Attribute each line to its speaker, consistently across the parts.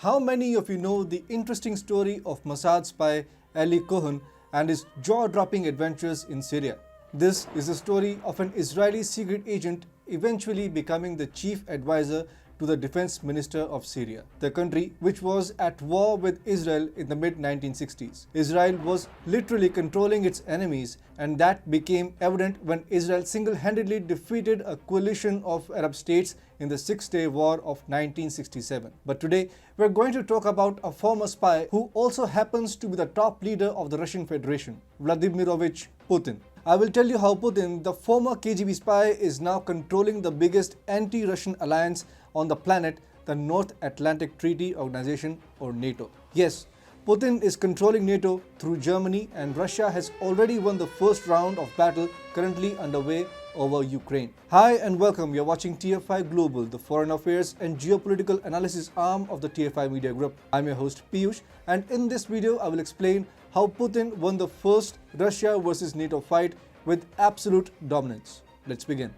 Speaker 1: How many of you know the interesting story of Mossad spy Ali Cohen and his jaw-dropping adventures in Syria? This is the story of an Israeli secret agent eventually becoming the chief advisor to the defense minister of Syria, the country which was at war with Israel in the mid-1960s. Israel was literally controlling its enemies, and that became evident when Israel single-handedly defeated a coalition of Arab states in the Six-Day War of 1967. But today, we're going to talk about a former spy who also happens to be the top leader of the Russian Federation, Vladimirovich Putin. I will tell you how Putin, the former KGB spy, is now controlling the biggest anti-Russian alliance on the planet, the North Atlantic Treaty Organization, or NATO. Yes, Putin is controlling NATO through Germany, and Russia has already won the first round of battle currently underway over Ukraine. Hi and welcome. You're watching TFI Global, the foreign affairs and geopolitical analysis arm of the TFI Media Group. I'm your host Piyush, and in this video I will explain how Putin won the first Russia versus NATO fight with absolute dominance. Let's begin.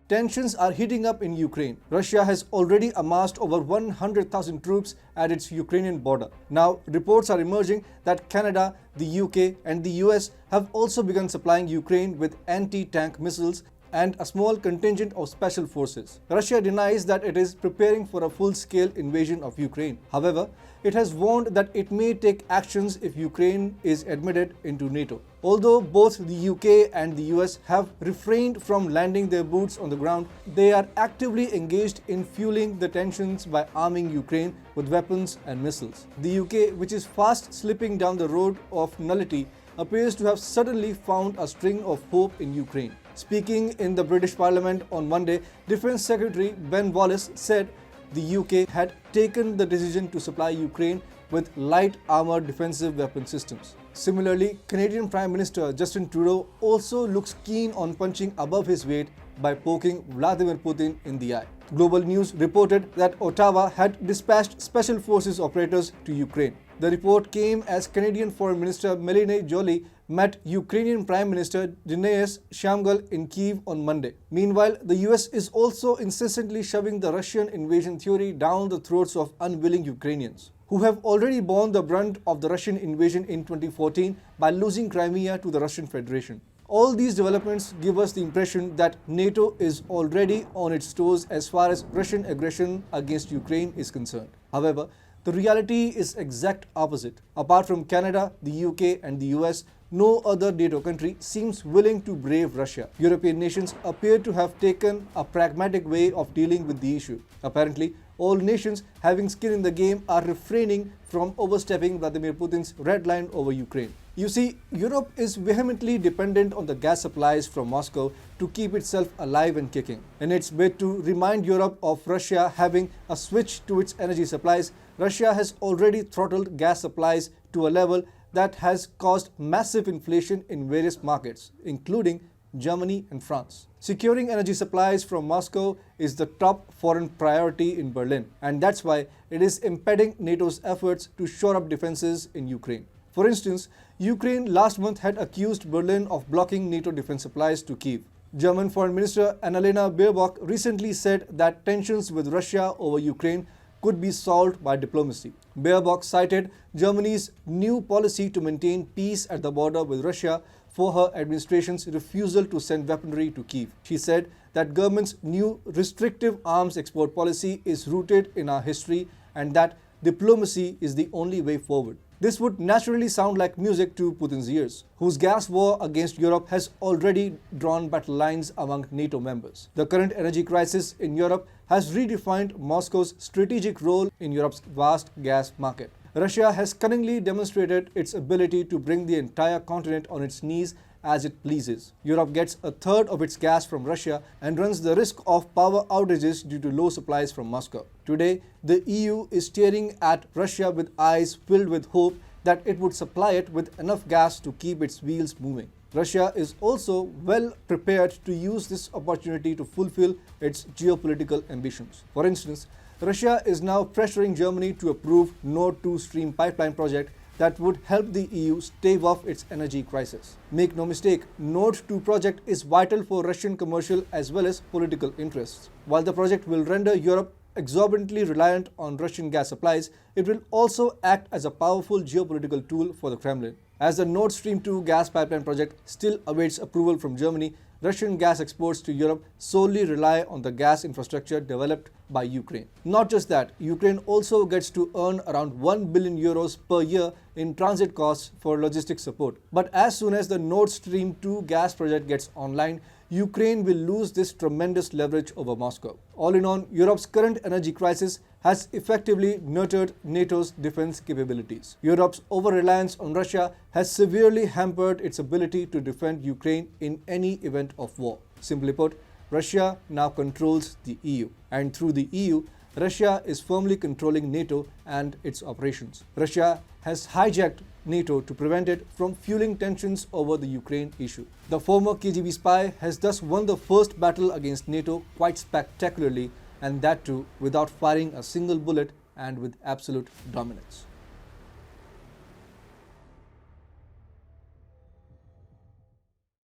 Speaker 1: Tensions are heating up in Ukraine. Russia has already amassed over 100,000 troops at its Ukrainian border. Now, reports are emerging that Canada, the UK and the US have also begun supplying Ukraine with anti-tank missiles and a small contingent of special forces. Russia denies that it is preparing for a full-scale invasion of Ukraine. However, it has warned that it may take actions if Ukraine is admitted into NATO. Although both the UK and the US have refrained from landing their boots on the ground, they are actively engaged in fueling the tensions by arming Ukraine with weapons and missiles. The UK, which is fast slipping down the road of nullity, appears to have suddenly found a string of hope in Ukraine. Speaking in the British Parliament on Monday, Defence Secretary Ben Wallace said the UK had taken the decision to supply Ukraine with light armoured defensive weapon systems. Similarly, Canadian Prime Minister Justin Trudeau also looks keen on punching above his weight by poking Vladimir Putin in the eye. Global News reported that Ottawa had dispatched special forces operators to Ukraine. The report came as Canadian Foreign Minister Melanie Joly met Ukrainian Prime Minister Denis Shamgal in Kyiv on Monday. Meanwhile, the US is also incessantly shoving the Russian invasion theory down the throats of unwilling Ukrainians, who have already borne the brunt of the Russian invasion in 2014 by losing Crimea to the Russian Federation. All these developments give us the impression that NATO is already on its toes as far as Russian aggression against Ukraine is concerned. However, the reality is exact opposite. Apart from Canada, the UK and the US, no other NATO country seems willing to brave Russia. European nations appear to have taken a pragmatic way of dealing with the issue. Apparently, all nations having skin in the game are refraining from overstepping Vladimir Putin's red line over Ukraine. You see, Europe is vehemently dependent on the gas supplies from Moscow to keep itself alive and kicking. In its bid to remind Europe of Russia having a switch to its energy supplies, Russia has already throttled gas supplies to a level that has caused massive inflation in various markets, including Germany and France. Securing energy supplies from Moscow is the top foreign priority in Berlin, and that's why it is impeding NATO's efforts to shore up defenses in Ukraine. For instance, Ukraine last month had accused Berlin of blocking NATO defense supplies to Kyiv. German Foreign Minister Annalena Baerbock recently said that tensions with Russia over Ukraine could be solved by diplomacy. Baerbock cited Germany's new policy to maintain peace at the border with Russia for her administration's refusal to send weaponry to Kyiv. She said that government's new restrictive arms export policy is rooted in our history and that diplomacy is the only way forward. This would naturally sound like music to Putin's ears, whose gas war against Europe has already drawn battle lines among NATO members. The current energy crisis in Europe has redefined Moscow's strategic role in Europe's vast gas market. Russia has cunningly demonstrated its ability to bring the entire continent on its knees as it pleases. Europe gets a third of its gas from Russia and runs the risk of power outages due to low supplies from Moscow. Today, the EU is staring at Russia with eyes filled with hope that it would supply it with enough gas to keep its wheels moving. Russia is also well prepared to use this opportunity to fulfill its geopolitical ambitions. For instance, Russia is now pressuring Germany to approve Nord Stream pipeline project that would help the EU stave off its energy crisis. Make no mistake, Nord 2 project is vital for Russian commercial as well as political interests. While the project will render Europe exorbitantly reliant on Russian gas supplies, it will also act as a powerful geopolitical tool for the Kremlin. As the Nord Stream 2 gas pipeline project still awaits approval from Germany, Russian gas exports to Europe solely rely on the gas infrastructure developed by Ukraine. Not just that, Ukraine also gets to earn around 1 billion euros per year in transit costs for logistics support. But as soon as the Nord Stream 2 gas project gets online, Ukraine will lose this tremendous leverage over Moscow. All in all, Europe's current energy crisis has effectively nurtured NATO's defense capabilities. Europe's over-reliance on Russia has severely hampered its ability to defend Ukraine in any event of war. Simply put, Russia now controls the EU, and through the EU, Russia is firmly controlling NATO and its operations. Russia has hijacked NATO to prevent it from fueling tensions over the Ukraine issue. The former KGB spy has thus won the first battle against NATO quite spectacularly, and that too without firing a single bullet and with absolute dominance.